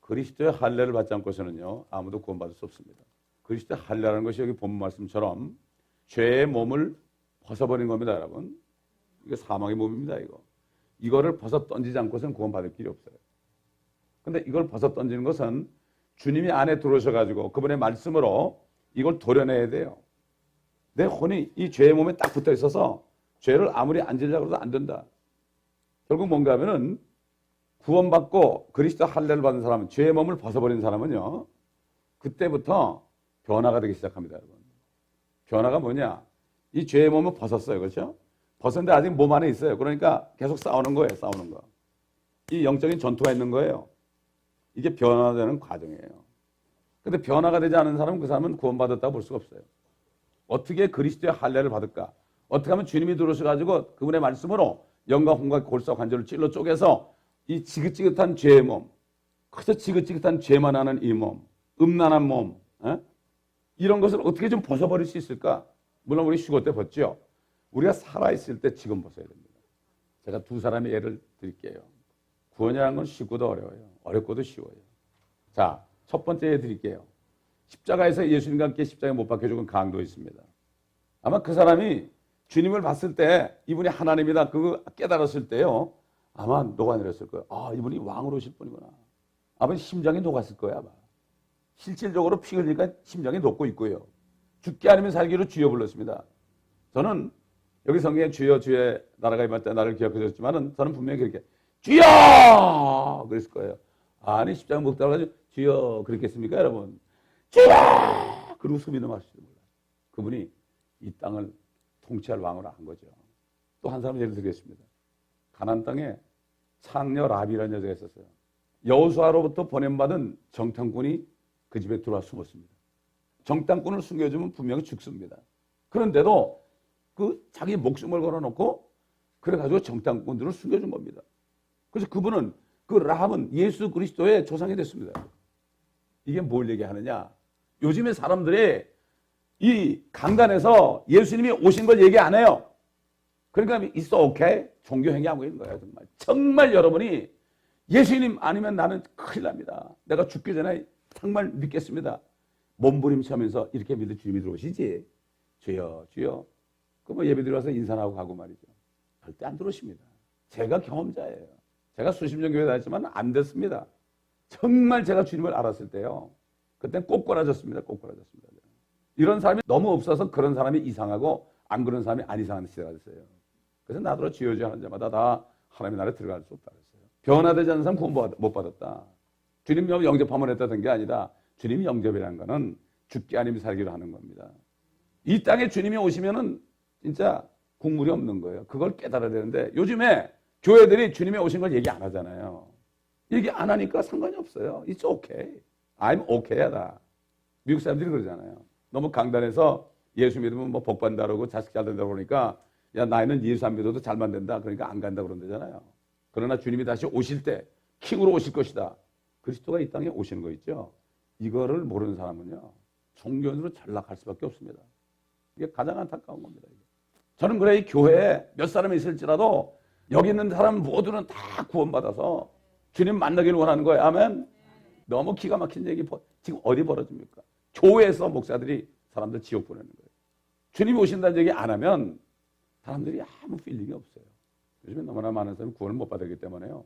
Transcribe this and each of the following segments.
그리스도의 할례를 받지 않고서는요 아무도 구원받을 수 없습니다. 그리스도의 할례라는 것이 여기 본문 말씀처럼 죄의 몸을 벗어버린 겁니다, 여러분. 이게 사망의 몸입니다, 이거. 이거를 벗어 던지지 않고서는 구원받을 길이 없어요. 근데 이걸 벗어 던지는 것은 주님이 안에 들어오셔가지고 그분의 말씀으로 이걸 도려내야 돼요. 내 혼이 이 죄의 몸에 딱 붙어 있어서 죄를 아무리 안 지려고 해도 안 된다. 결국 뭔가 하면은 구원받고 그리스도 할례를 받은 사람은, 죄의 몸을 벗어버린 사람은요, 그때부터 변화가 되기 시작합니다, 여러분. 변화가 뭐냐? 이 죄의 몸을 벗었어요, 그렇죠? 벗었는데 아직 몸 안에 있어요. 그러니까 계속 싸우는 거예요, 싸우는 거. 이 영적인 전투가 있는 거예요. 이게 변화되는 과정이에요. 근데 변화가 되지 않은 사람은 그 사람은 구원받았다고 볼 수가 없어요. 어떻게 그리스도의 할례를 받을까? 어떻게 하면 주님이 들어오셔가지고 그분의 말씀으로 영과 혼과 골수와 관절을 찔러 쪼개서 이 지긋지긋한 죄의 몸, 그저 지긋지긋한 죄만 하는 이 몸, 음란한 몸, 이런 것을 어떻게 좀 벗어버릴 수 있을까? 물론 우리 휴거 때 벗죠. 우리가 살아있을 때 지금 벗어야 됩니다. 제가 두 사람의 예를 드릴게요. 구원이라는 건 쉽고도 어려워요. 어렵고도 쉬워요. 자, 첫 번째 예 드릴게요. 십자가에서 예수님과 함께 십자가에 못 박혀 죽은 강도 있습니다. 아마 그 사람이 주님을 봤을 때 이분이 하나님이다 그거 깨달았을 때요, 아마 녹아내렸을 거예요. 아, 이분이 왕으로 오실 분이구나. 아마 심장이 녹았을 거예요, 아마. 실질적으로 피 흘리니까 심장이 녹고 있고요. 죽게 아니면 살기로 주여 불렀습니다. 저는 여기 성경에 주여 주의 나라가 임할 때 나를 기억해 줬지만은 저는 분명히 그렇게 주여! 그랬을 거예요. 아니, 십자가 못 따라가지고 주여 그랬겠습니까, 여러분? 주여! 그리고 숨이 넘어가실지도 몰라요. 그분이 이 땅을 통치할 왕으로 한 거죠. 또 한 사람 예를 들겠습니다. 가나안 땅에 창녀 라비라는 여자가 있었어요. 여호수아로부터 보냄받은 정탐꾼이 그 집에 들어와 숨었습니다. 정탐꾼을 숨겨주면 분명히 죽습니다. 그런데도 그 자기 목숨을 걸어놓고 그래가지고 정탐꾼들을 숨겨준 겁니다. 그래서 그분은, 그 라합은 예수 그리스도의 조상이 됐습니다. 이게 뭘 얘기하느냐? 요즘에 사람들이 이 강단에서 예수님이 오신 걸 얘기 안 해요. 그러니까 있어 오케이 종교 행위하고 있는 거예요. 정말. 정말 여러분이 예수님 아니면 나는 큰일 납니다. 내가 죽기 전에 정말 믿겠습니다. 몸부림치면서 이렇게 믿을 주님이 들어오시지. 주여 주여. 그 뭐 예배 들어와서 인사하고 가고 말이죠. 절대 안 들어오십니다. 제가 경험자예요. 제가 수십 년 교회 다녔지만 안 됐습니다. 정말 제가 주님을 알았을 때요, 그땐 꼬꾸라졌습니다. 꼬꾸라졌습니다. 이런 사람이 너무 없어서 그런 사람이 이상하고 안 그런 사람이 안 이상한 시대가 됐어요. 그래서 나더러 주여 주여 하는 자마다 다 하나님의 나라에 들어갈 수 없다 그랬어요. 변화되지 않는 사람 구원 못 받았다. 주님 영접하면 했다던 게 아니라 주님 영접이라는 거는 죽기 아니면 살기로 하는 겁니다. 이 땅에 주님이 오시면은 진짜 국물이 없는 거예요. 그걸 깨달아야 되는데 요즘에 교회들이 주님이 오신 걸 얘기 안 하잖아요. 얘기 안 하니까 상관이 없어요. It's okay. I'm okay하다. 미국 사람들이 그러잖아요. 너무 강단에서 예수 믿으면 뭐 복 받는다 그러고 자식 잘 된다고 그러니까 야, 나이는 예수 안 믿어도 잘만 된다. 그러니까 안 간다 그런다잖아요. 그러나 주님이 다시 오실 때 킹으로 오실 것이다. 그리스도가 이 땅에 오시는 거 있죠. 이거를 모르는 사람은요, 종교인으로 전락할 수밖에 없습니다. 이게 가장 안타까운 겁니다. 이게. 저는 그래, 이 교회에 몇 사람이 있을지라도 여기 있는 사람 모두는 다 구원받아서 주님 만나기를 원하는 거예요. 아멘. 너무 기가 막힌 얘기 지금 어디 벌어집니까? 교회에서 목사들이 사람들 지옥 보내는 거예요. 주님이 오신다는 얘기 안 하면 사람들이 아무 필링이 없어요. 요즘에 너무나 많은 사람이 구원을 못 받았기 때문에요,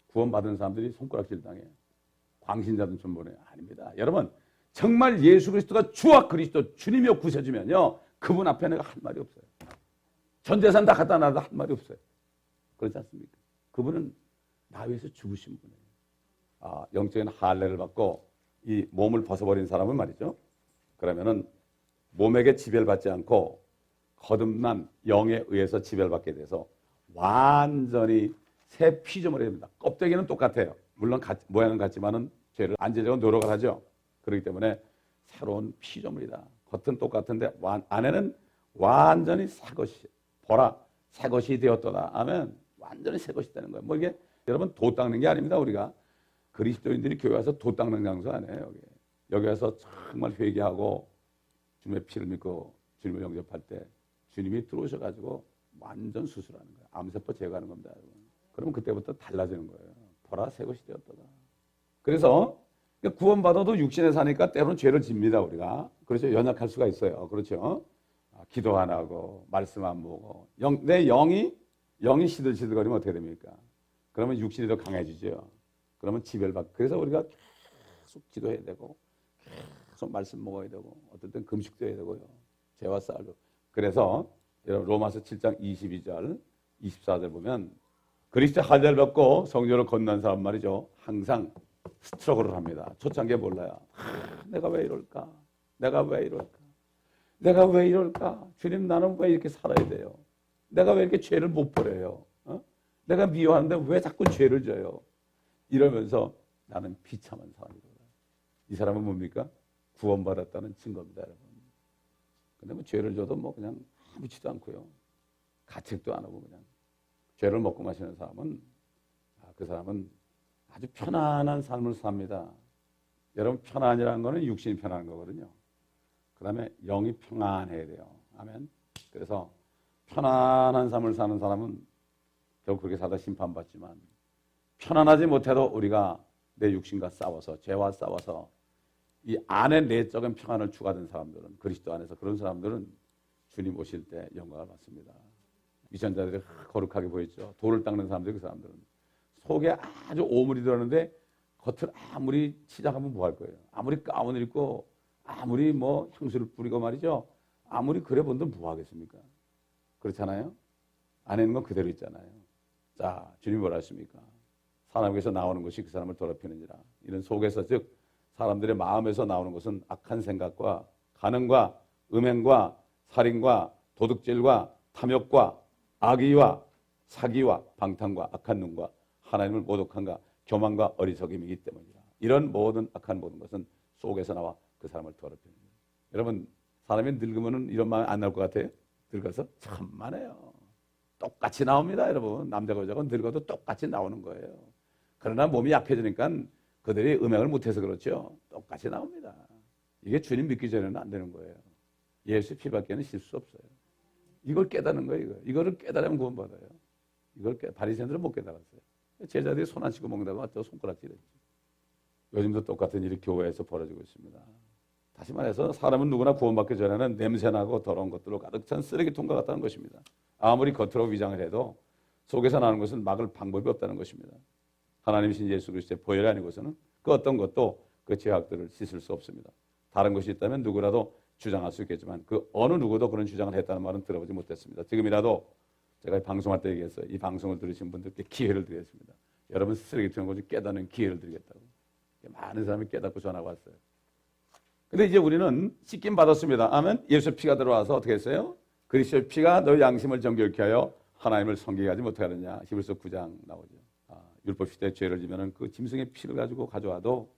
구원받은 사람들이 손가락질 당해요. 광신자든 좀 보내요. 아닙니다. 여러분, 정말 예수 그리스도가 주와 그리스도 주님이여 구세주면요, 그분 앞에 내가 할 말이 없어요. 전 재산 다 갖다 놔도 할 말이 없어요. 그렇지 않습니까? 그분은 나 위해서 죽으신 분이에요. 아, 영적인 할례를 받고 이 몸을 벗어버린 사람은 말이죠, 그러면은 몸에게 지배받지 않고 거듭난 영에 의해서 지배받게 돼서 완전히 새 피조물이 됩니다. 껍데기는 똑같아요. 물론 모양은 같지만은 죄를 안 지려고 노력을 하죠. 그렇기 때문에 새로운 피조물이다. 겉은 똑같은데 안에는 완전히 새 것이, 보라 새 것이 되었도다. 아멘. 완전히 새 것이 되는 거예요. 뭐 이게 여러분 도 닦는 게 아닙니다. 우리가 그리스도인들이 교회 와서 도 닦는 장소 아니에요. 여기 와서 정말 회개하고 주님의 피를 믿고 주님을 영접할 때 주님이 들어오셔가지고 완전 수술하는 거예요. 암세포 제거하는 겁니다. 여러분. 그러면 그때부터 달라지는 거예요. 보라 새 것이 되었도다. 그래서 그러니까 구원받아도 육신에 사니까 때로는 죄를 집니다, 우리가. 그렇죠. 연약할 수가 있어요. 그렇죠. 기도 안 하고, 말씀 안 보고. 내 영이 시들시들거리면 어떻게 됩니까? 그러면 육신이 더 강해지죠. 그러면 지배를 그래서 우리가 계속 기도해야 되고, 계속 말씀 먹어야 되고, 어떨 땐 금식도 해야 되고요. 죄와 싸우고. 그래서 여러분 로마서 7장 22절, 24절 보면 그리스도 할례를 받고 성전을 건넌 사람 말이죠. 항상 스트러글을 합니다. 초창기에 몰라요. 내가 왜 이럴까? 내가 왜 이럴까? 내가 왜 이럴까? 주님, 나는 왜 이렇게 살아야 돼요? 내가 왜 이렇게 죄를 못 버려요? 내가 미워하는데 왜 자꾸 죄를 져요? 이러면서 나는 비참한 사람이다. 이 사람은 뭡니까? 구원받았다는 증거입니다, 여러분. 근데 뭐 죄를 져도 뭐 그냥 아무렇지도 않고요. 가책도 안 하고 그냥. 죄를 먹고 마시는 사람은, 그 사람은 아주 편안한 삶을 삽니다. 여러분, 편안이라는 거는 육신이 편안한 거거든요. 그 다음에 영이 평안해야 돼요. 아멘. 그래서 편안한 삶을 사는 사람은 결국 그렇게 살다 심판받지만, 편안하지 못해도 우리가 내 육신과 싸워서, 죄와 싸워서 이 안에 내적인 평안을 추구하는 사람들은, 그리스도 안에서 그런 사람들은 주님 오실 때 영광을 받습니다. 위선자들이 거룩하게 보였죠. 돌을 닦는 사람들이, 그 사람들은 속에 아주 오물이 들었는데 겉을 아무리 치장하면 뭐 할 거예요? 아무리 가운을 입고 아무리 뭐 향수를 뿌리고 말이죠. 아무리 그래 본들 뭐 하겠습니까? 그렇잖아요. 안에 있는 건 그대로 있잖아요. 자, 주님이 뭐라 하십니까? 사람에게서 나오는 것이 그 사람을 더럽히는지라. 이런 속에서, 즉 사람들의 마음에서 나오는 것은 악한 생각과 간음과 음행과 살인과 도둑질과 탐욕과 악의와 사기와 방탕과 악한 눈과 하나님을 모독함과 교만과 어리석임이기 때문이라. 이런 모든 악한 모든 것은 속에서 나와 그 사람을 더럽히는 거예요. 여러분, 사람이 늙으면 이런 마음이 안 나올 것 같아요? 늙어서 참만해요. 똑같이 나옵니다, 여러분. 남자고 여자고 늙어도 똑같이 나오는 거예요. 그러나 몸이 약해지니까 그들이 음행을 못해서 그렇죠. 똑같이 나옵니다. 이게 주님 믿기 전에는 안 되는 거예요. 예수 피밖에는 실수 없어요. 이걸 깨닫는 거예요. 이거를 깨달으면 구원받아요. 바리새인들은 못 깨달았어요. 제자들이 손 안 씻고 먹는다고 저 손가락질했지. 요즘도 똑같은 일이 교회에서 벌어지고 있습니다. 다시 말해서 사람은 누구나 구원받기 전에는 냄새나고 더러운 것들로 가득 찬 쓰레기통과 같다는 것입니다. 아무리 겉으로 위장을 해도 속에서 나는 것은 막을 방법이 없다는 것입니다. 하나님이신 예수 그리스도의 보혈이 아니고서는 그 어떤 것도 그 죄악들을 씻을 수 없습니다. 다른 것이 있다면 누구라도 주장할 수 있겠지만 그 어느 누구도 그런 주장을 했다는 말은 들어보지 못했습니다. 지금이라도 제가 방송할 때 얘기했어요. 이 방송을 들으신 분들께 기회를 드리겠습니다. 여러분 쓰레기통을 좀 깨닫는 기회를 드리겠다고. 많은 사람이 깨닫고 전화가 왔어요. 근데 이제 우리는 씻김 받았습니다. 아멘. 예수의 피가 들어와서 어떻게 했어요? 그리스도의 피가 너 양심을 정결케 하여 하나님을 섬기게 하지 못하게 하느냐. 히브리서 9장 나오죠. 율법 시대에 죄를 지면은 그 짐승의 피를 가지고 가져와도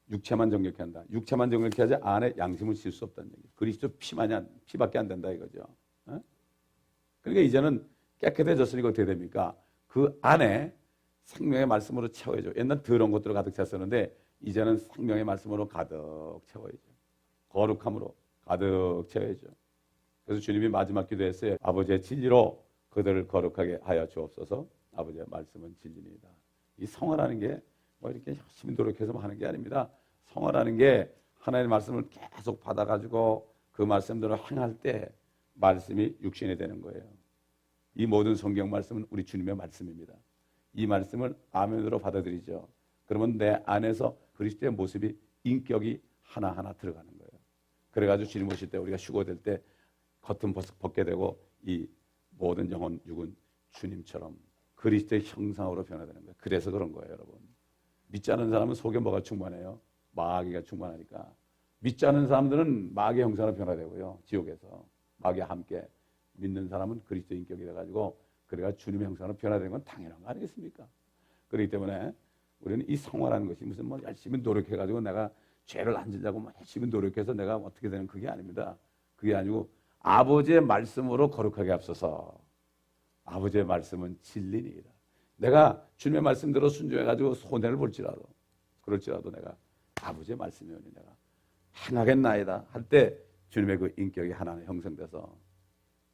육체만 정결케 한다. 육체만 정결케 하지 안에 양심을 실 수 없다는 얘기. 그리스도 피밖에 안 된다 이거죠. 그러니까 이제는 깨끗해졌으니까 어떻게 됩니까? 그 안에 생명의 말씀으로 채워야죠. 옛날 더러운 것들로 가득 찼었는데 이제는 생명의 말씀으로 가득 채워야죠. 거룩함으로 가득 채워야죠. 그래서 주님이 마지막 기도했어요. 아버지의 진리로 그들을 거룩하게 하여 주옵소서. 아버지의 말씀은 진리입니다. 이 성화라는 게 뭐 이렇게 열심히 노력해서 하는 게 아닙니다. 성화라는 게 하나님의 말씀을 계속 받아가지고 그 말씀대로 행할 때 말씀이 육신이 되는 거예요. 이 모든 성경 말씀은 우리 주님의 말씀입니다. 이 말씀을 아멘으로 받아들이죠. 그러면 내 안에서 그리스도의 모습이 인격이 하나하나 들어가는 거예요. 그래가지고 주님 오실 때 우리가 휴거될 때 겉은 벗게 되고 이 모든 영혼 육은 주님처럼 그리스도의 형상으로 변화되는 거예요. 그래서 그런 거예요, 여러분. 믿지 않는 사람은 속에 뭐가 충만해요? 마귀가 충만하니까. 믿지 않는 사람들은 마귀의 형상으로 변화되고요. 지옥에서 마귀와 함께 믿는 사람은 그리스도 인격이 돼가지고 그래가 주님의 형상으로 변화되는 건 당연한 거 아니겠습니까? 그렇기 때문에 우리는 이 성화라는 것이 무슨 뭐 열심히 노력해가지고 내가 죄를 안 지려고 열심히 노력해서 내가 어떻게 되는 그게 아닙니다. 그게 아니고 아버지의 말씀으로 거룩하게 앞서서 아버지의 말씀은 진리니이다. 내가 주님의 말씀대로 순종해가지고 손해를 그럴지라도 내가 아버지의 말씀이오니 내가 행하겠나이다 할 때 주님의 그 인격이 하나는 형성돼서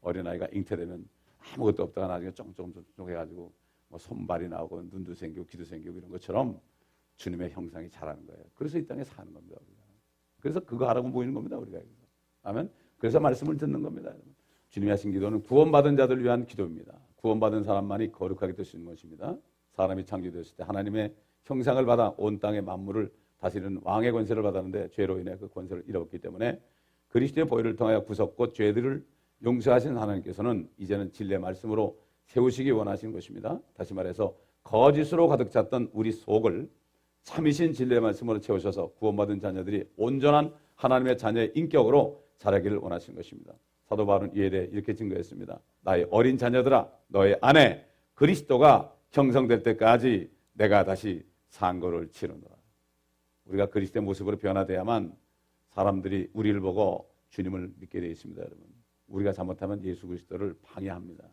어린아이가 잉태되면 아무것도 없다가 나중에 쫑쫑쫑쫑 해가지고 뭐 손발이 나오고 눈도 생기고 귀도 생기고 이런 것처럼 주님의 형상이 자라는 거예요. 그래서 이 땅에 사는 겁니다. 우리가. 그래서 그거 하라고 모이는 겁니다. 우리가. 아멘. 그래서 말씀을 듣는 겁니다. 주님이 하신 기도는 구원받은 자들을 위한 기도입니다. 구원받은 사람만이 거룩하게 될 수 있는 것입니다. 사람이 창조되었을 때 하나님의 형상을 받아 온 땅의 만물을 다스리는 왕의 권세를 받았는데 죄로 인해 그 권세를 잃었기 때문에 그리스도의 보혈을 통하여 구속고 죄들을 용서하신 하나님께서는 이제는 진리의 말씀으로 세우시기 원하시는 것입니다. 다시 말해서 거짓으로 가득 찼던 우리 속을 참이신 진리의 말씀으로 채우셔서 구원받은 자녀들이 온전한 하나님의 자녀의 인격으로 자라기를 원하시는 것입니다. 사도 바울은 이에 대해 이렇게 증거했습니다. 나의 어린 자녀들아, 너의 안에 그리스도가 형성될 때까지 내가 다시 상고를 치르노라. 우리가 그리스도의 모습으로 변화돼야만 사람들이 우리를 보고 주님을 믿게 되어 있습니다. 여러분, 우리가 잘못하면 예수 그리스도를 방해합니다.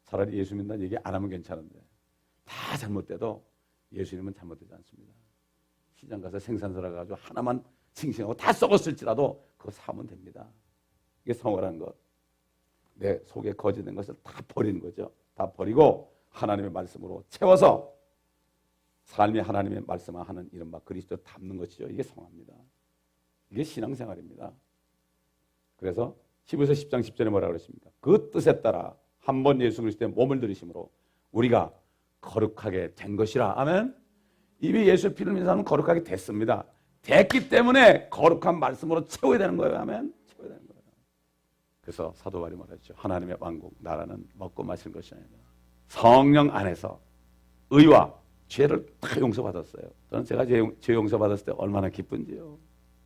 차라리 예수 믿는다는 얘기 안 하면 괜찮은데 다 잘못돼도 예수님은 잘못되지 않습니다. 시장 가서 생산서라 가지고 하나만 싱싱하고 다 썩었을지라도 그거 사면 됩니다. 이게 성화라는 것. 내 속에 거짓된 것을 다 버리는 거죠. 다 버리고 하나님의 말씀으로 채워서 삶이 하나님의 말씀하는 이른바 그리스도 닮는 것이죠. 이게 성화입니다. 이게 신앙생활입니다. 그래서 히브리서 10장 10절에 뭐라고 그랬습니까? 그 뜻에 따라 한 번 예수 그리스도의 몸을 들이심으로 우리가 거룩하게 된 것이라. 아멘. 이미 예수의 피를 믿는 사람은 거룩하게 됐습니다. 됐기 때문에 거룩한 말씀으로 채워야 되는 거예요. 아멘. 채워야 되는 거예요. 그래서 사도 바울이 말했죠. 하나님의 왕국 나라는 먹고 마시는 것이 아니라 성령 안에서 의와 죄를 다 용서받았어요. 저는 제가 죄 용서받았을 때 얼마나 기쁜지요.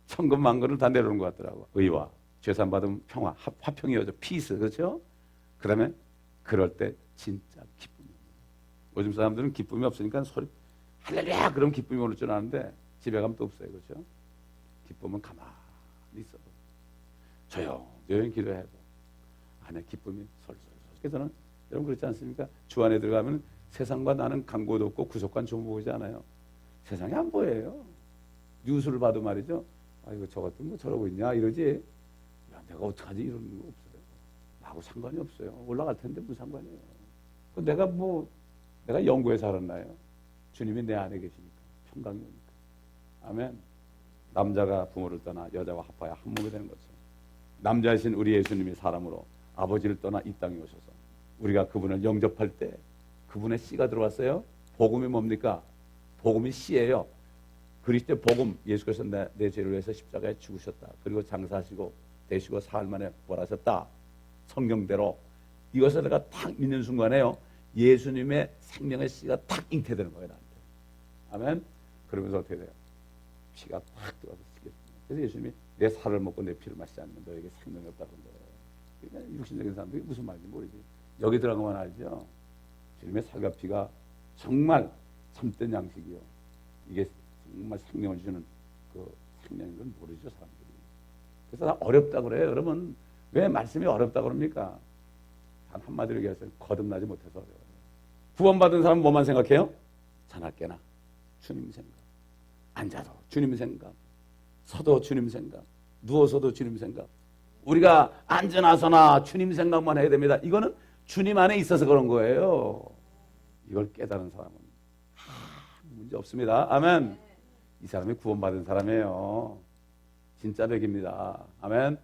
천금 만금을 다 내려오는 것 같더라고요. 의와 죄산받으면 평화, 화평이어져. 피스, 그렇죠? 그 다음에 그럴 때 진짜 기쁨입니다. 요즘 사람들은 기쁨이 없으니까 소리 할렐루야 그럼 기쁨이 오를 줄 아는데 집에 가면 또 없어요. 그렇죠? 기쁨은 가만히 있어도 조용히 기도해도 안에 기쁨이 솔솔솔. 그래서 저는 여러분 그렇지 않습니까? 주 안에 들어가면 세상과 나는 강고도 없고 구속관 좀 보이지 않아요. 세상이 안 보여요. 뉴스를 봐도 말이죠. 아이고 저것도 뭐 저러고 있냐 이러지. 야, 내가 어떡하지 이런 거 없어요. 나하고 상관이 없어요. 올라갈 텐데 무슨 상관이에요. 내가 영구에 살았나요? 주님이 내 안에 계시니까 평강이 오니까. 아멘. 남자가 부모를 떠나 여자와 합하여 한 몸이 되는 거죠. 남자이신 우리 예수님이 사람으로 아버지를 떠나 이 땅에 오셔서 우리가 그분을 영접할 때 그분의 씨가 들어왔어요. 복음이 뭡니까? 복음이 씨예요. 그리스도의 복음, 예수께서 내 죄를 위해서 십자가에 죽으셨다. 그리고 장사하시고 되시고 사흘 만에 부활하셨다. 성경대로 이것을 내가 탁 믿는 순간에요. 예수님의 생명의 씨가 탁 잉태되는 거예요. 나한테. 아멘. 그러면서 어떻게 돼요? 피가 탁 들어와서 쓰겠습니다. 그래서 예수님이 내 살을 먹고 내 피를 마시지 않으면 너에게 생명이 없다는 거예요. 그러니까 육신적인 사람들이 무슨 말인지 모르지. 여기 들어가면 알죠. 주님의 살과 피가 정말 참된 양식이요. 이게 정말 생명을 주는 그 생명인 건 모르죠, 사람들이. 그래서 다 어렵다 그래요. 여러분, 왜 말씀이 어렵다 그럽니까? 단 한마디로 얘기해서 거듭나지 못해서 어려워요. 구원받은 사람은 뭐만 생각해요? 자나깨나 주님 생각. 앉아도 주님 생각. 서도 주님 생각. 누워서도 주님 생각. 우리가 앉으나 서나 주님 생각만 해야 됩니다. 이거는 주님 안에 있어서 그런 거예요. 이걸 깨달은 사람은 문제 없습니다. 아멘. 이 사람이 구원받은 사람이에요. 진짜 백입니다. 아멘.